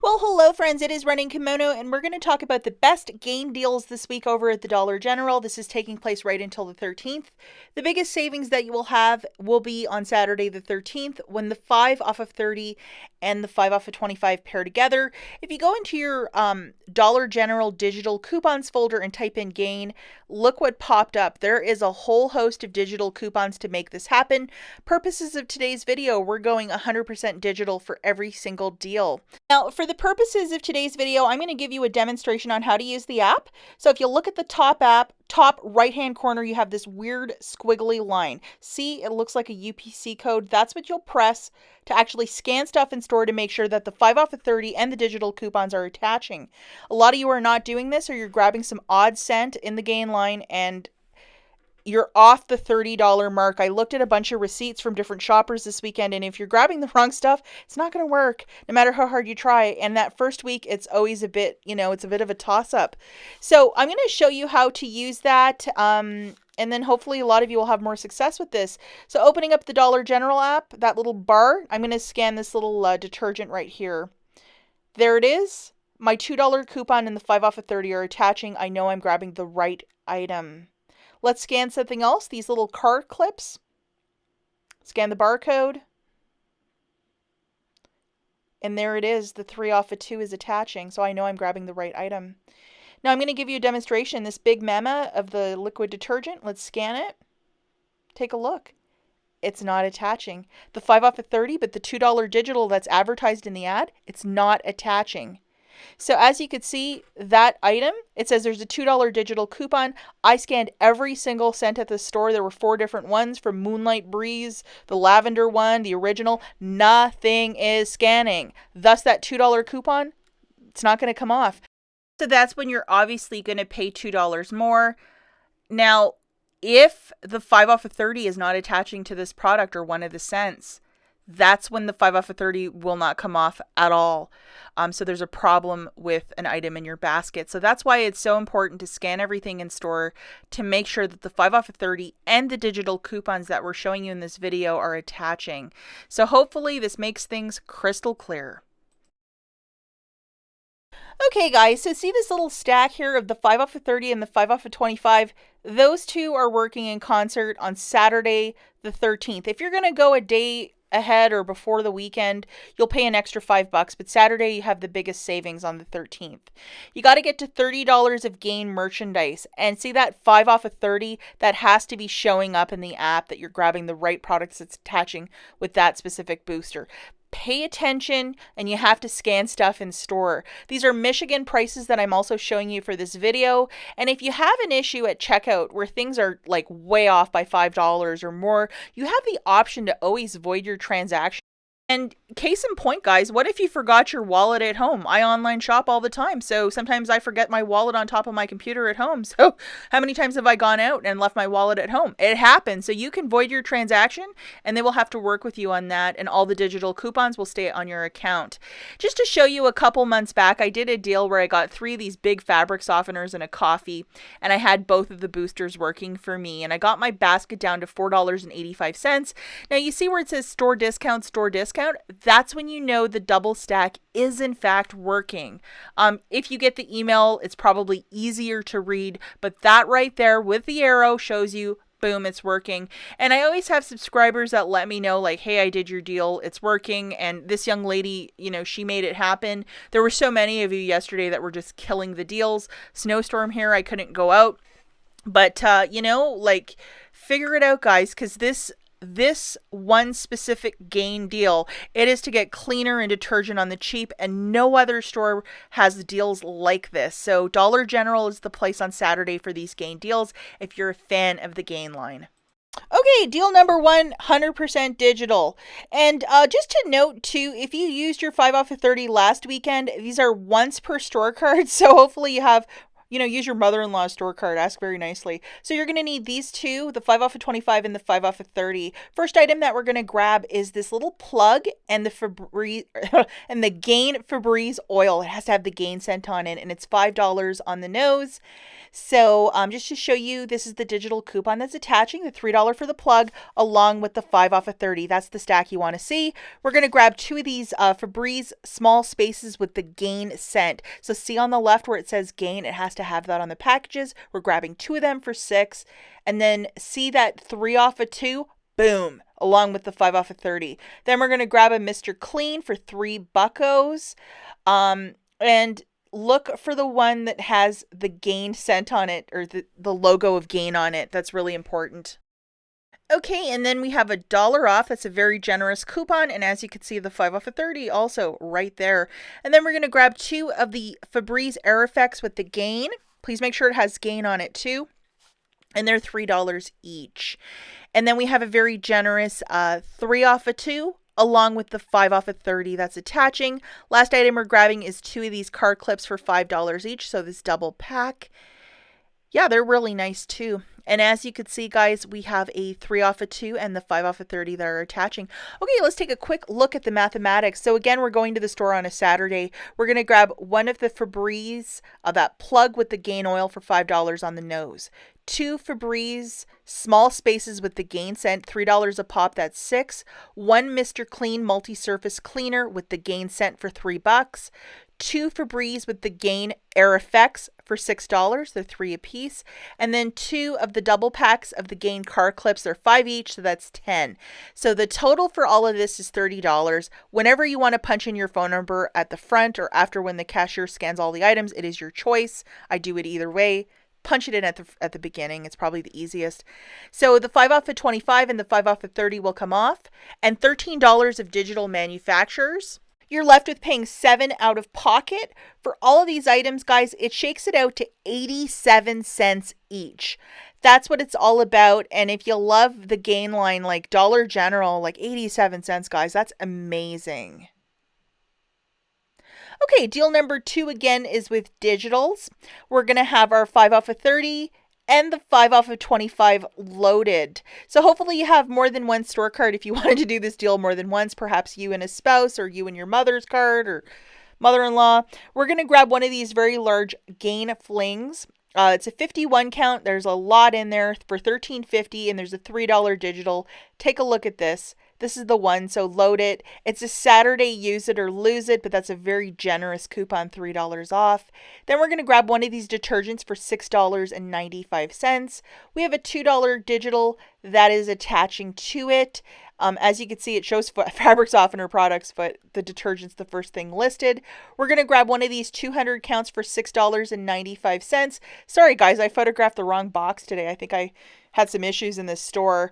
Well, hello friends, it is Running Kimono, and we're going to talk about the best gain deals this week over at the Dollar General. This is taking place right until the 13th. The biggest savings that you will have will be on Saturday the 13th when the 5 off of 30 and the 5 off of 25 pair together. If you go into your Dollar General digital coupons folder and type in gain, look what popped up. There is a whole host of digital coupons to make this happen. Purposes of today's video, we're going 100% digital for every single deal. Now, for the purposes of today's video, I'm going to give you a demonstration on how to use the app. So if you look at the top right-hand corner, you have this weird squiggly line. See, it looks like a UPC code. That's what you'll press to actually scan stuff in store to make sure that the 5 off of 30 and the digital coupons are attaching. A lot of you are not doing this, or you're grabbing some odd cent in the gain line and you're off the $30 mark. I looked at a bunch of receipts from different shoppers this weekend, and if you're grabbing the wrong stuff, it's not going to work no matter how hard you try. And that first week, it's always a bit, it's a bit of a toss-up. So I'm going to show you how to use that, and then hopefully a lot of you will have more success with this. So opening up the Dollar General app, that little bar, I'm going to scan this little detergent right here. There it is. My $2 coupon and the 5 off of 30 are attaching. I know I'm grabbing the right item. Let's scan something else. These little card clips. Scan the barcode. And there it is. The 3 off of 2 is attaching, so I know I'm grabbing the right item. Now I'm going to give you a demonstration. This big mama of the liquid detergent. Let's scan it. Take a look. It's not attaching. The 5 off of 30, but the $2 digital that's advertised in the ad, it's not attaching. So as you can see, that item, it says there's a $2 digital coupon. I scanned every single cent at the store. There were 4 different ones, from Moonlight Breeze, the lavender one, the original. Nothing is scanning. Thus, that $2 coupon, it's not going to come off. So that's when you're obviously going to pay $2 more. Now, if the 5 off of 30 is not attaching to this product or one of the cents, that's when the 5 off of 30 will not come off at all. So there's a problem with an item in your basket. So that's why it's so important to scan everything in store to make sure that the 5 off of 30 and the digital coupons that we're showing you in this video are attaching. So hopefully this makes things crystal clear. Okay guys, so see this little stack here of the 5 off of 30 and the 5 off of 25? Those two are working in concert on Saturday the 13th. If you're going to go a day ahead or before the weekend, you'll pay an extra $5, but Saturday you have the biggest savings on the 13th. You got to get to $30 of gain merchandise, and see that 5 off of 30, that has to be showing up in the app that you're grabbing the right products that's attaching with that specific booster. Pay attention, and you have to scan stuff in store. These are Michigan prices that I'm also showing you for this video. And if you have an issue at checkout where things are like way off by $5 or more, you have the option to always void your transaction. And case in point, guys, what if you forgot your wallet at home? I online shop all the time, so sometimes I forget my wallet on top of my computer at home. So how many times have I gone out and left my wallet at home? It happens. So you can void your transaction, and they will have to work with you on that, and all the digital coupons will stay on your account. Just to show you, a couple months back, I did a deal where I got 3 of these big fabric softeners and a coffee, and I had both of the boosters working for me, and I got my basket down to $4.85. Now you see where it says store discount, store discount? That's when you know the double stack is in fact working. If you get the email, it's probably easier to read, but that right there with the arrow shows you, boom, it's working. And I always have subscribers that let me know, like, hey, I did your deal, it's working. And this young lady, she made it happen. There were so many of you yesterday that were just killing the deals. Snowstorm here, I couldn't go out. But, figure it out, guys, because this one specific gain deal, it is to get cleaner and detergent on the cheap, and no other store has deals like this. So Dollar General is the place on Saturday for these gain deals if you're a fan of the gain line. Okay, deal number 1, 100% digital. And just to note too, if you used your 5 off of 30 last weekend, these are once per store cards, so hopefully you have use your mother-in-law's store card. Ask very nicely. So you're going to need these two, the 5 off of 25 and the 5 off of 30. First item that we're going to grab is this little plug and the Febreze and the Gain Febreze oil. It has to have the Gain scent on it, and it's $5 on the nose. So just to show you, this is the digital coupon that's attaching, the $3 for the plug, along with the 5 off of 30. That's the stack you want to see. We're going to grab two of these Febreze small spaces with the Gain scent. So see on the left where it says Gain, it has to have that on the packages. We're grabbing two of them for $6. And then see that 3 off of 2? Boom, along with the 5 off of 30. Then we're going to grab a Mr. Clean for $3. And look for the one that has the Gain scent on it, or the logo of Gain on it. That's really important. Okay, and then we have $1 off. That's a very generous coupon. And as you can see, the 5 off of 30 also right there. And then we're going to grab two of the Febreze Air Effects with the Gain. Please make sure it has Gain on it too. And they're $3 each. And then we have a very generous 3 off of 2, along with the 5 off of 30 that's attaching. Last item we're grabbing is two of these car clips for $5 each. So this double pack. Yeah, they're really nice too. And as you can see, guys, we have a 3 off of 2 and the 5 off of 30 that are attaching. Okay, let's take a quick look at the mathematics. So again, we're going to the store on a Saturday. We're going to grab one of the Febreze, that plug with the Gain oil for $5 on the nose. Two Febreze small spaces with the Gain scent, $3 a pop, that's $6. One Mr. Clean multi-surface cleaner with the Gain scent for $3. Two Febreze with the Gain Air Effects for $6. They're 3 a piece. And then two of the double packs of the Gain car clips. They're 5 each, so that's 10. So the total for all of this is $30. Whenever you want to punch in your phone number at the front or after when the cashier scans all the items, it is your choice. I do it either way. Punch it in at the beginning. It's probably the easiest. So the 5 off of 25 and the 5 off of 30 will come off. And $13 of digital manufacturers. You're left with paying $7 out of pocket. For all of these items, guys, it shakes it out to 87 cents each. That's what it's all about. And if you love the Gain line, like Dollar General, like 87 cents, guys, that's amazing. Okay, deal number 2 again is with digitals. We're going to have our 5 off of 30 and the 5 off of 25 loaded. So hopefully you have more than one store card if you wanted to do this deal more than once, perhaps you and a spouse or you and your mother's card or mother-in-law. We're going to grab one of these very large Gain flings. It's a 51 count. There's a lot in there for $13.50 and there's a $3 digital. Take a look at this. This is the one, so load it. It's a Saturday, use it or lose it, but that's a very generous coupon, $3 off. Then we're going to grab one of these detergents for $6.95. We have a $2 digital that is attaching to it. As you can see, it shows fabric softener products, but the detergent's the first thing listed. We're going to grab one of these 200 counts for $6.95. Sorry, guys, I photographed the wrong box today. I think I had some issues in this store.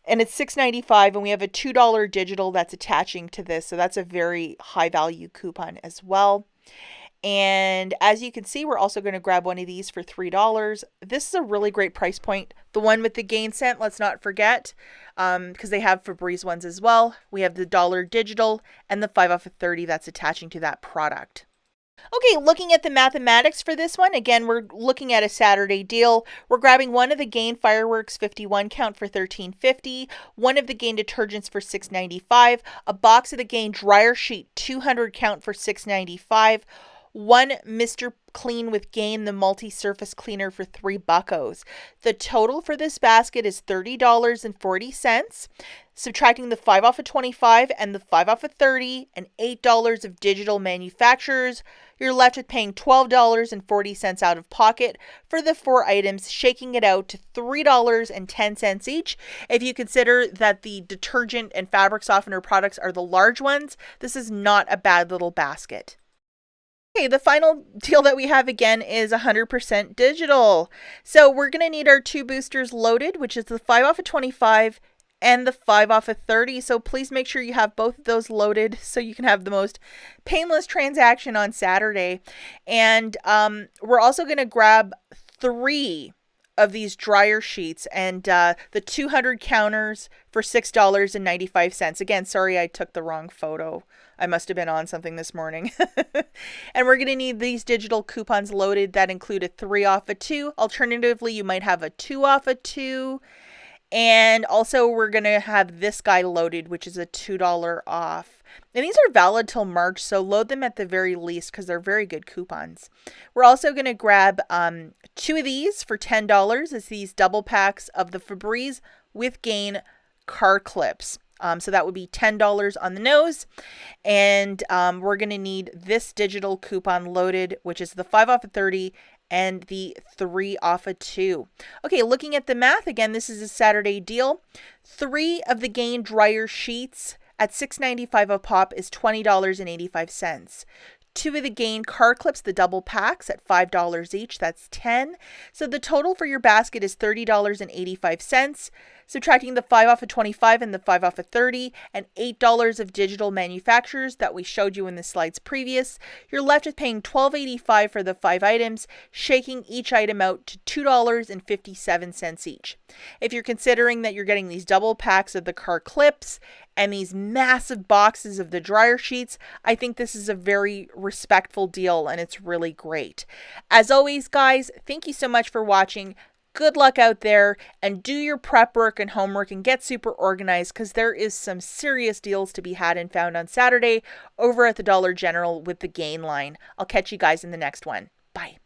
And it's $6.95, and we have a $2 digital that's attaching to this. So that's a very high value coupon as well. And as you can see, we're also going to grab one of these for $3. This is a really great price point. The one with the Gain scent, let's not forget, because they have Febreze ones as well. We have the $1 digital and the 5 off of 30 that's attaching to that product. Okay, looking at the mathematics for this one, again, we're looking at a Saturday deal. We're grabbing one of the Gain Fireworks 51 count for $13.50, one of the Gain detergents for $6.95, a box of the Gain dryer sheet 200 count for $6.95, one Mr. Clean with Gain, the multi-surface cleaner for $3. The total for this basket is $30.40. Subtracting the 5 off of 25 and the 5 off of 30 and $8 of digital manufacturers, you're left with paying $12.40 out of pocket for the 4 items, shaking it out to $3.10 each. If you consider that the detergent and fabric softener products are the large ones, this is not a bad little basket. Okay, the final deal that we have again is 100% digital. So we're going to need our 2 boosters loaded, which is the 5 off of 25 and the 5 off of 30. So please make sure you have both of those loaded so you can have the most painless transaction on Saturday. And we're also going to grab 3 of these dryer sheets and the 200 counters for $6.95. Again, sorry I took the wrong photo. I must have been on something this morning. And we're going to need these digital coupons loaded that include a 3 off a 2. Alternatively, you might have a 2 off a 2. And also we're going to have this guy loaded, which is a $2 off. And these are valid till March, so load them at the very least because they're very good coupons. We're also going to grab 2 of these for $10. It's these double packs of the Febreze with Gain car clips. So that would be $10 on the nose. And we're going to need this digital coupon loaded, which is the 5 off of 30 and the 3 off of 2. Okay, looking at the math, again, this is a Saturday deal. 3 of the Gain dryer sheets at $6.95 a pop is $20.85. 2 of the Gain car clips, the double packs, at $5 each. That's $10. So the total for your basket is $30.85. Subtracting the 5 off of 25 and the 5 off of 30 and $8 of digital manufacturers that we showed you in the slides previous, you're left with paying $12.85 for the 5 items, shaking each item out to $2.57 each. If you're considering that you're getting these double packs of the car clips and these massive boxes of the dryer sheets, I think this is a very respectful deal and it's really great. As always, guys, thank you so much for watching. Good luck out there and do your prep work and homework and get super organized because there is some serious deals to be had and found on Saturday over at the Dollar General with the Gain line. I'll catch you guys in the next one. Bye.